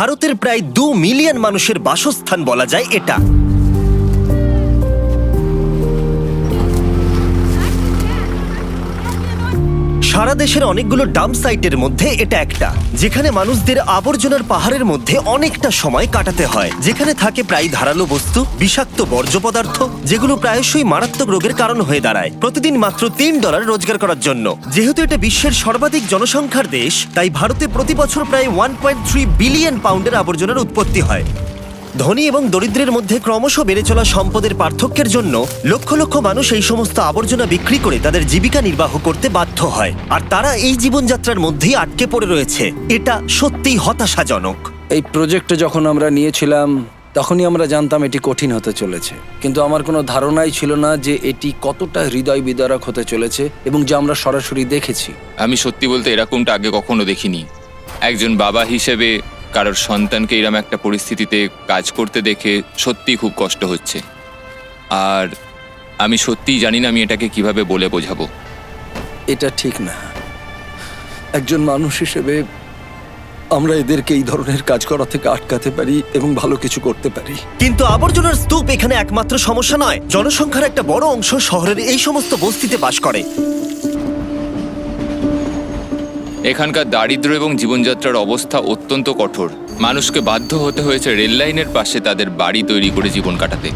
ভারতের প্রায় 2 মিলিয়ন মানুষের বাসস্থান বলা যায় এটা। সারা দেশের অনেকগুলো ডাম্প সাইটের মধ্যে এটা একটা, যেখানে মানুষদের আবর্জনার পাহাড়ের মধ্যে অনেকটা সময় কাটাতে হয়, যেখানে থাকে প্রায় ধারালো বস্তু, বিষাক্ত বর্জ্য পদার্থ, যেগুলো প্রায়শই মারাত্মক রোগের কারণ হয়ে দাঁড়ায়। প্রতিদিন মাত্র $3 রোজগার করার জন্য। যেহেতু এটা বিশ্বের সর্বাধিক জনসংখ্যার দেশ, তাই ভারতে প্রতি বছর প্রায় 1.3 বিলিয়ন পাউন্ডের আবর্জনার উৎপত্তি হয়। ধনী এবং দরিদ্রের মধ্যে ক্রমশ বেড়ে চলা সম্পদের পার্থক্যের জন্য লক্ষ লক্ষ মানুষ এই সমস্ত আবর্জনা বিক্রি করে তাদের জীবিকা নির্বাহ করতে বাধ্য হয়, আর তারা এই জীবনযাত্রার মধ্যেই আটকে পড়ে রয়েছে। এটা সত্যিই হতাশাজনক। এই প্রজেক্টে যখন আমরা নিয়েছিলাম তখনই আমরা জানতাম এটি কঠিন হতে চলেছে, কিন্তু আমার কোনো ধারণাই ছিল না যে এটি কতটা হৃদয় বিদারক হতে চলেছে এবং যা আমরা সরাসরি দেখেছি। আমি সত্যি বলতে এরকমটা আগে কখনো দেখিনি। একজন বাবা হিসেবে কারোর সন্তানকে এরকম একটা পরিস্থিতিতে কাজ করতে দেখে সত্যিই খুব কষ্ট হচ্ছে, আর আমি সত্যিই জানি না আমি এটাকে কিভাবে বলে বোঝাবো। এটা ঠিক না। একজন মানুষ হিসেবে আমরা এদেরকে এই ধরনের কাজ করা থেকে আটকাতে পারি এবং ভালো কিছু করতে পারি। কিন্তু আবর্জনার স্তূপ এখানে একমাত্র সমস্যা নয়। জনসংখ্যার একটা বড় অংশ শহরের এই সমস্ত বস্তিতে বাস করে। এখানকার দারিদ্র্য এবং জীবনযাত্রার অবস্থা অত্যন্ত কঠোর। মানুষকে বাধ্য হতে হয়েছে রেল লাইনের পাশে তাদের বাড়ি তৈরি করে জীবন কাটাতে।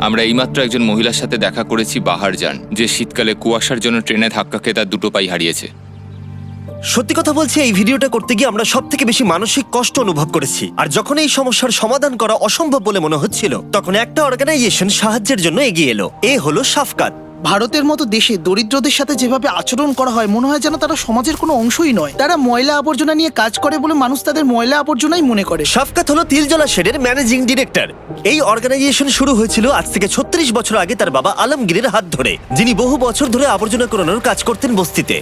আমরা এইমাত্র একজন মহিলার সাথে দেখা করেছি, বাহার যান, যে শীতকালে কুয়াশার জন্য ট্রেনে ধাক্কা খেয়ে তার 2 পাই হারিয়েছে। সত্যি কথা বলছি, এই ভিডিওটা করতে গিয়ে আমরা সব থেকে বেশি মানসিক কষ্ট অনুভব করেছি। আর যখন এই সমস্যার সমাধান করা অসম্ভব বলে মনে হচ্ছিল, তখন একটা অর্গানাইজেশন সাহায্যের জন্য এগিয়ে এলো। এ হলো শাফকাত। ভারতের মতো দেশে দরিদ্রদের সাথে যেভাবে আচরণ করা হয়, মনে হয় যেন তারা সমাজের কোনো অংশই নয়। তারা ময়লা আবর্জনা নিয়ে কাজ করে বলে মানুষ তাদের ময়লা আবর্জনাই মনে করে। শাফকাত হলো তিলজলা শেডের ম্যানেজিং ডিরেক্টর। এই অর্গানাইজেশন শুরু হয়েছিল আজ থেকে 36 বছর আগে তার বাবা আলমগীরের হাত ধরে, যিনি বহু বছর ধরে আবর্জনা কুড়ানোর কাজ করতেন বস্তিতে।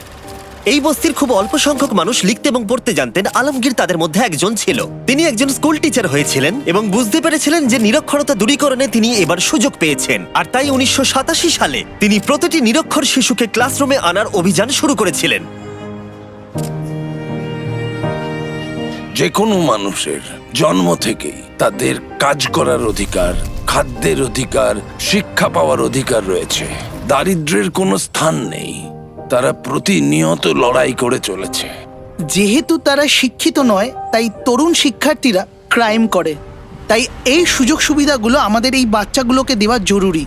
এই বস্তির খুব অল্প সংখ্যক মানুষ লিখতে এবং পড়তে জানতেন। আলমগীর তাদের মধ্যে একজন ছিল। তিনি একজন স্কুল টিচার হয়েছিলেন এবং বুঝতে পেরেছিলেন যে নিরক্ষরতা দূরীকরণে তিনি এবার সুযোগ পেয়েছেন। আর তাই 1987 সালে তিনি প্রতিটি নিরক্ষর শিশুকে ক্লাসরুমে আনার অভিযান শুরু করেছিলেন। যে কোনো মানুষের জন্ম থেকেই তাদের কাজ করার অধিকার, খাদ্যের অধিকার, শিক্ষা পাওয়ার অধিকার রয়েছে। দারিদ্র্যের কোনো স্থান নেই। তারা প্রতিনিয়ত লড়াই করে চলেছে। যেহেতু তারা শিক্ষিত নয়, তাই তরুণ শিক্ষার্থীরা ক্রাইম করে। তাই এই সুযোগ সুবিধাগুলো আমাদের এই বাচ্চাগুলোকে দেওয়া জরুরি।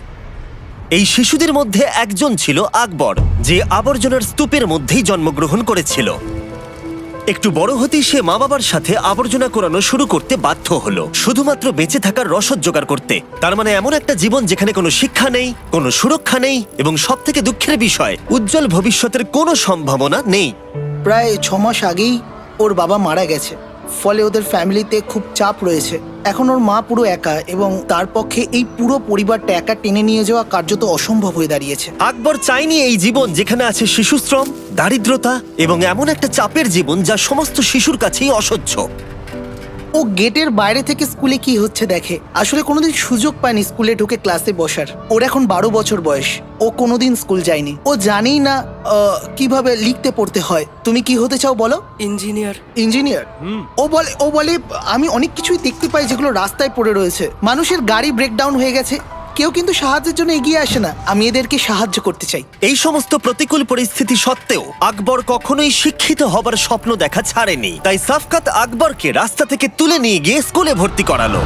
এই শিশুদের মধ্যে একজন ছিল আকবর, যে আবর্জনার স্তূপের মধ্যেই জন্মগ্রহণ করেছিল। একটু বড় হতেই সে মা বাবার সাথে আবর্জনা কুড়ানো শুরু করতে বাধ্য হলো, শুধুমাত্র বেঁচে থাকার রসদ জোগাড় করতে। তার মানে এমন একটা জীবন যেখানে কোনো শিক্ষা নেই, কোনো সুরক্ষা নেই, এবং সব থেকে দুঃখের বিষয়, উজ্জ্বল ভবিষ্যতের কোনো সম্ভাবনা নেই। প্রায় 6 মাস আগেই ওর বাবা মারা গেছে, ফলে ওদের ফ্যামিলিতে খুব চাপ রয়েছে। এখন ওর মা পুরো একা, এবং তার পক্ষে এই পুরো পরিবারটা একা টেনে নিয়ে যাওয়া কার্যত অসম্ভব হয়ে দাঁড়িয়েছে। আকবর চাইনি এই জীবন যেখানে আছে শিশুশ্রম, দারিদ্রতা এবং এমন একটা চাপের জীবন যা সমস্ত শিশুর কাছেই অসহ্য। ও গেটের বাইরে থেকে স্কুলে কি হচ্ছে দেখে। আসলে কোনোদিন সুযোগ পায়নি স্কুলে ঢুকে ক্লাসে বসার। ওর এখন 12 বছর বয়স। ও কোনোদিন স্কুল যায়নি। ও জানেই না কিভাবে লিখতে পড়তে হয়। তুমি কি হতে চাও বলো? ইঞ্জিনিয়ার। ইঞ্জিনিয়ার? ও বলে আমি অনেক কিছুই দেখতে পাই যেগুলো রাস্তায় পড়ে রয়েছে। মানুষের গাড়ি ব্রেকডাউন হয়ে গেছে, কেউ কিন্তু সাহায্যের জন্য এগিয়ে আসে না। আমি এদেরকে সাহায্য করতে চাই। এই সমস্ত প্রতিকূল পরিস্থিতি সত্ত্বেও আকবর কখনোই শিক্ষিত হবার স্বপ্ন দেখা ছাড়েনি। তাই শাফকাত আকবরকে রাস্তা থেকে তুলে নিয়ে গিয়ে স্কুলে ভর্তি করালো।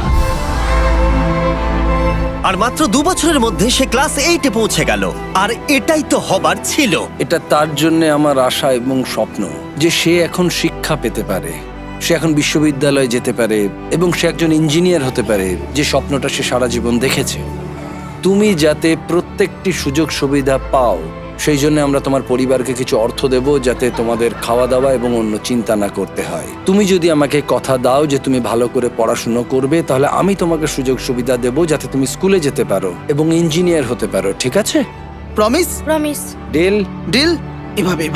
আর মাত্র 2 বছরের মধ্যে সে ক্লাস 8-এ পৌঁছে গেল। আর এটাই তো হবার ছিল। এটা তার জন্য আমার আশা এবং স্বপ্ন যে সে এখন শিক্ষা পেতে পারে, সে এখন বিশ্ববিদ্যালয়ে যেতে পারে এবং সে একজন ইঞ্জিনিয়ার হতে পারে, যে স্বপ্নটা সে সারা জীবন দেখেছে। তুমি যাতে প্রত্যেকটি সুযোগ সুবিধা পাও, সেই জন্য আমরা তোমার পরিবারকে কিছু অর্থ দেব, যাতে তোমাদের খাওয়া দাওয়া এবং অন্য চিন্তা না করতে হয়। তুমি যদি আমাকে কথা দাও যে তুমি ভালো করে পড়াশুনো করবে, তাহলে আমি তোমাকে সুযোগ সুবিধা দেব যাতে তুমি স্কুলে যেতে পারো এবং ইঞ্জিনিয়ার হতে পারো। ঠিক আছে? প্রমিস? প্রমিস। ডিল? এভাবে।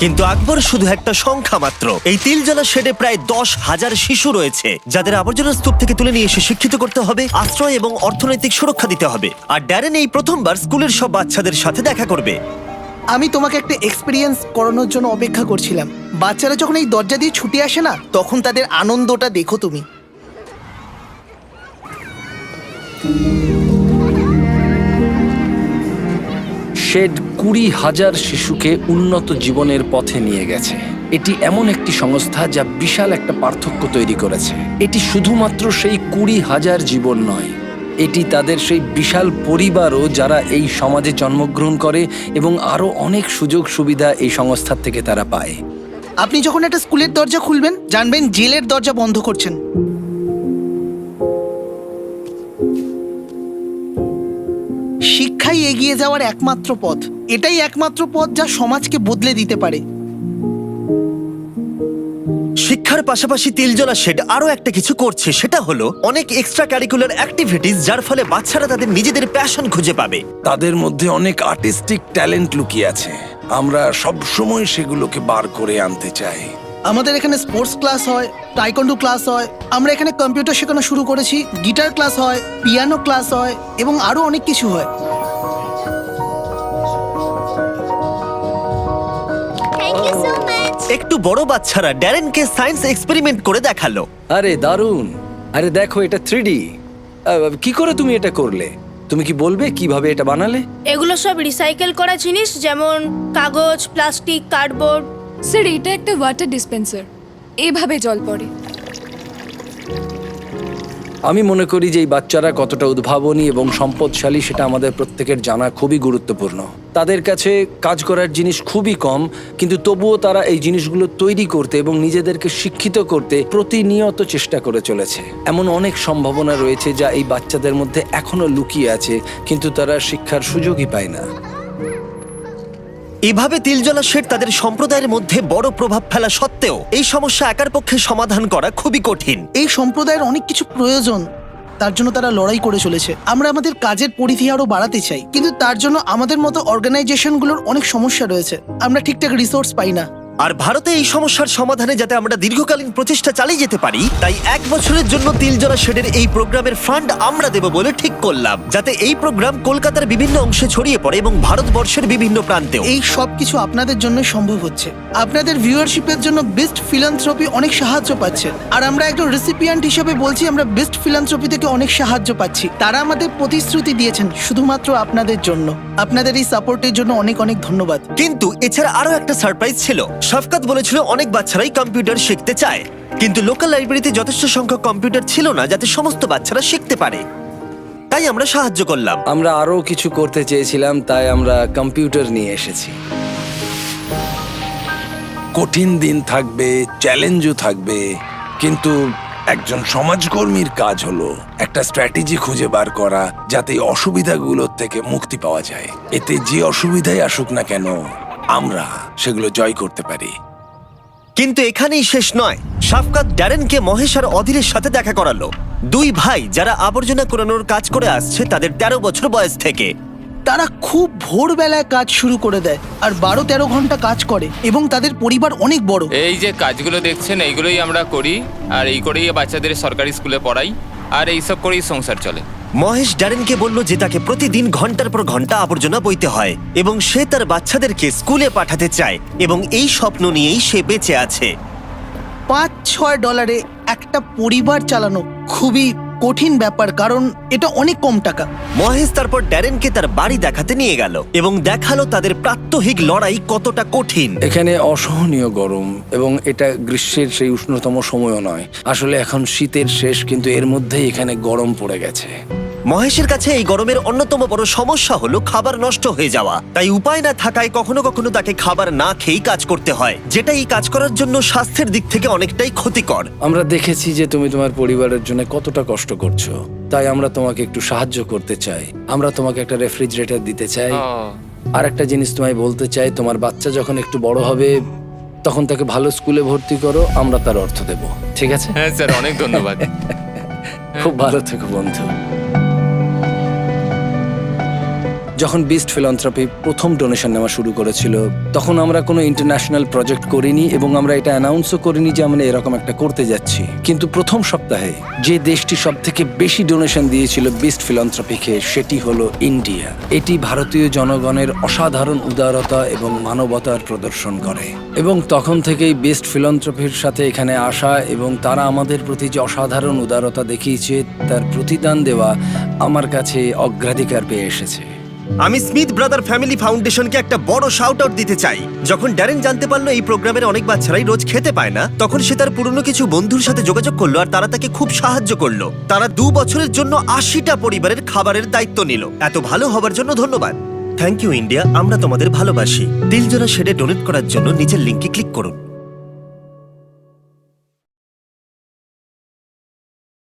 কিন্তু আকবর শুধু একটা সংখ্যা মাত্র। এই তিলজলা শেডে প্রায় 10,000 শিশু রয়েছে, যাদের আবর্জনার স্তূপ থেকে তুলে নিয়ে এসে শিক্ষিত করতে হবে, আশ্রয় এবং অর্থনৈতিক সুরক্ষা দিতে হবে। আর ড্যারেন এই প্রথমবার স্কুলের সব বাচ্চাদের সাথে দেখা করবে। আমি তোমাকে একটা এক্সপিরিয়েন্স করানোর জন্য অপেক্ষা করছিলাম। বাচ্চারা যখন এই দরজা দিয়ে ছুটে আসে না, তখন তাদের আনন্দটা দেখো তুমি। শেড 20,000 শিশুকে উন্নত জীবনের পথে নিয়ে গেছে। এটি এমন একটি সংস্থা যা বিশাল একটা পার্থক্য তৈরি করেছে। এটি শুধুমাত্র সেই 20,000 জীবন নয়, এটি তাদের সেই বিশাল পরিবারও যারা এই সমাজে জন্মগ্রহণ করে, এবং আরো অনেক সুযোগ সুবিধা এই সংস্থার থেকে তারা পায়। আপনি যখন একটা স্কুলের দরজা খুলবেন, জানবেন জেলের দরজা বন্ধ করছেন। শিক্ষাই এগিয়ে যাওয়ার একমাত্র পথ। এটাই একমাত্র পথ যা সমাজকে বদলে দিতে পারে। শিক্ষার পাশাপাশি তিলজলা শেড আরো একটা কিছু করছে, সেটা হলো অনেক এক্সট্রা ক্যারিকুলার অ্যাক্টিভিটিস, যার ফলে বাচ্চারা তাদের নিজেদের প্যাশন খুঁজে পাবে। তাদের মধ্যে অনেক আর্টিস্টিক ট্যালেন্ট লুকিয়ে আছে, আমরা সব সময় সেগুলোকে বার করে আনতে চাই। আমাদের এখানে স্পোর্টস ক্লাস হয়, টাইকোন্ডো ক্লাস হয়, আমরা এখানে কম্পিউটার শেখানো শুরু করেছি, গিটার ক্লাস হয়, পিয়ানো ক্লাস হয়, এবং আরো অনেক কিছু হয়। Thank you so much. একটু বড় বাচ্চারা ড্যারেনকে সায়েন্স এক্সপেরিমেন্ট করে দেখালো। আরে দারুণ! আরে দেখো, এটা 3D। কি করে তুমি এটা করলে? তুমি কি বলবে কিভাবে এটা বানালে? এগুলো সব রিসাইকেল করা জিনিস, যেমন কাগজ, প্লাস্টিক, কার্ডবোর্ড। স্যার, এটা একটা ওয়াটার ডিসপেন্সার, এভাবে জল পড়ে। আমি মনে করি যে এই বাচ্চারা কতটা উদ্ভাবনী এবং সম্পদশালী সেটা আমাদের প্রত্যেকের জানা খুবই গুরুত্বপূর্ণ। তাদের কাছে কাজ করার জিনিস খুবই কম, কিন্তু তবুও তারা এই জিনিসগুলো তৈরি করতে এবং নিজেদেরকে শিক্ষিত করতে প্রতিনিয়ত চেষ্টা করে চলেছে। এমন অনেক সম্ভাবনা রয়েছে যা এই বাচ্চাদের মধ্যে এখনো লুকিয়ে আছে, কিন্তু তারা শিক্ষার সুযোগই পায় না। এভাবে তিলজলা শেড তাদের সম্প্রদায়ের মধ্যে বড় প্রভাব ফেলা সত্ত্বেও এই সমস্যা একার পক্ষে সমাধান করা খুবই কঠিন। এই সম্প্রদায়ের অনেক কিছু প্রয়োজন, তার জন্য তারা লড়াই করে চলেছে। আমরা আমাদের কাজের পরিধি আরো বাড়াতে চাই, কিন্তু তার জন্য আমাদের মতো অর্গানাইজেশনগুলোর অনেক সমস্যা রয়েছে। আমরা ঠিকঠাক রিসোর্স পাই না। আর ভারতে এই সমস্যার সমাধানে যাতে আমরা দীর্ঘকালীন প্রচেষ্টা চালিয়ে যেতে পারি, তাই 1 বছরের জন্য তিলজলা শেডের এই প্রোগ্রামের ফান্ড আমরা দেব বলে ঠিক করলাম, যাতে এই প্রোগ্রাম কলকাতার বিভিন্ন অংশে ছড়িয়ে পড়ে এবং ভারতবর্ষের বিভিন্ন প্রান্তেও। এই সব কিছু আপনাদের জন্য সম্ভব হচ্ছে। আপনাদের ভিউয়ারশিপের জন্য বেস্ট ফিলান্থ্রপি অনেক সাহায্য পাচ্ছে, আর আমরা একজন রেসিপিয়েন্ট হিসেবে বলছি, আমরা বেস্ট ফিলান্থ্রপি থেকে অনেক সাহায্য পাচ্ছি। তারা আমাদের প্রতিশ্রুতি দিয়েছেন শুধুমাত্র আপনাদের জন্য। আপনাদের এই সাপোর্টের জন্য অনেক অনেক ধন্যবাদ। কিন্তু এছাড়া আরো একটা সারপ্রাইজ ছিল। শফকাত বলেছিল অনেক বাচ্চারাই কম্পিউটার শিখতে চায়, কিন্তু লোকাল লাইব্রেরিতে যথেষ্ট সংখ্যক কম্পিউটার ছিল না যাতে সমস্ত বাচ্চারা শিখতে পারে। তাই আমরা সাহায্য করলাম। আমরা আরো কিছু করতে চেয়েছিলাম, তাই আমরা কম্পিউটার নিয়ে এসেছি। কঠিন দিন থাকবে, চ্যালেঞ্জও থাকবে, কিন্তু একজন সমাজকর্মীর কাজ হলো একটা স্ট্র্যাটেজি খুঁজে বার করা যাতে এই অসুবিধাগুলোর থেকে মুক্তি পাওয়া যায়। এতে যে অসুবিধাই আসুক না কেন, আমরা সেগুলো জয় করতে পারি। কিন্তু এখানেই শেষ নয়। শফকাত ড্যারেনকে মহেশ আর অধীরের সাথে দেখা করালো, 2 ভাই যারা আবর্জনা কুড়ানোর কাজ করে আসছে তাদের 13 বছর বয়স থেকে। তারা খুব ভোরবেলায় কাজ শুরু করে দেয় আর 12-13 ঘন্টা কাজ করে, এবং তাদের পরিবার অনেক বড়। এই যে কাজগুলো দেখছেন এইগুলোই আমরা করি, আর এই করেই বাচ্চাদের সরকারি স্কুলে পড়াই, আর এইসব করেই সংসার চলে। মহেশ ড্যারেনকে বলল যে তাকে প্রতিদিন ঘন্টার পর ঘন্টা আবর্জনা বইতে হয়, এবং সে তার বাচ্চাদেরকে স্কুলে পাঠাতে চায়, এবং এই স্বপ্ন নিয়েই সে বেঁচে আছে। $5-6 একটা পরিবার চালানো খুবই কঠিন ব্যাপার, কারণ এটা অনেক কম টাকা। মহেশ তারপর ড্যারেনকে তার বাড়ি দেখাতে নিয়ে গেল এবং দেখালো তাদের প্রাত্যহিক লড়াই কতটা কঠিন। এখানে অসহনীয় গরম, এবং এটা গ্রীষ্মের সেই উষ্ণতম সময়ও নয়। আসলে এখন শীতের শেষ, কিন্তু এর মধ্যেই এখানে গরম পড়ে গেছে। মহেশের কাছে এই গরমের অন্যতম বড় সমস্যা হলো খাবার নষ্ট হয়ে যাওয়া। তাই উপায় না থাকায় কখনো কখনো তাকে খাবার না খেয়েই কাজ করতে হয়, যেটা এই কাজ করার জন্য স্বাস্থ্যের দিক থেকে অনেকটাই ক্ষতিকর। আমরা দেখেছি যে তুমি তোমার পরিবারের জন্য কতটা কষ্ট করছো, তাই আমরা তোমাকে একটু সাহায্য করতে চাই। আমরা তোমাকে একটা রেফ্রিজারেটর দিতে চাই। আর একটা জিনিস তোমায় বলতে চাই, তোমার বাচ্চা যখন একটু বড় হবে তখন তাকে ভালো স্কুলে ভর্তি করো, আমরা তার অর্থ দেব, ঠিক আছে? হ্যাঁ স্যার, অনেক ধন্যবাদ। খুব ভালো থেকো বন্ধু। যখন বিস্ট ফিলান্থ্রপি প্রথম ডোনেশন নেওয়া শুরু করেছিল, তখন আমরা কোনো ইন্টারন্যাশনাল প্রজেক্ট করিনি এবং আমরা এটা অ্যানাউন্সও করিনি যে আমরা এরকম একটা করতে যাচ্ছি। কিন্তু প্রথম সপ্তাহে যে দেশটি সব থেকে বেশি ডোনেশন দিয়েছিল বিস্ট ফিলান্থ্রপিকে, সেটি হলো ইন্ডিয়া। এটি ভারতীয় জনগণের অসাধারণ উদারতা এবং মানবতার প্রদর্শন করে এবং তখন থেকেই বিস্ট ফিলান্থ্রপির সাথে এখানে আসা এবং তারা আমাদের প্রতি যে অসাধারণ উদারতা দেখিয়েছে তার প্রতিদান দেওয়া আমার কাছে অগ্রাধিকার পেয়ে এসেছে। আমি স্মিথ ব্রাদার ফ্যামিলি ফাউন্ডেশনকে একটা বড় শাউট আউট দিতে চাই। যখন ড্যারেন জানতে পারলো এই প্রোগ্রামের অনেক বাচ্চারাই রোজ খেতে পায় না, তখন সে তার পুরনো কিছু বন্ধুর সাথে যোগাযোগ করলো আর তারা তাকে খুব সাহায্য করলো। তারা 2 বছরের জন্য 80টা পরিবারের খাবারের দায়িত্ব নিল। এত ভালো হবার জন্য ধন্যবাদ। থ্যাংক ইউ ইন্ডিয়া, আমরা তোমাদের ভালোবাসি। দিলজোড়া শেডে ডোনেট করার জন্য নিচের লিংকে ক্লিক করুন।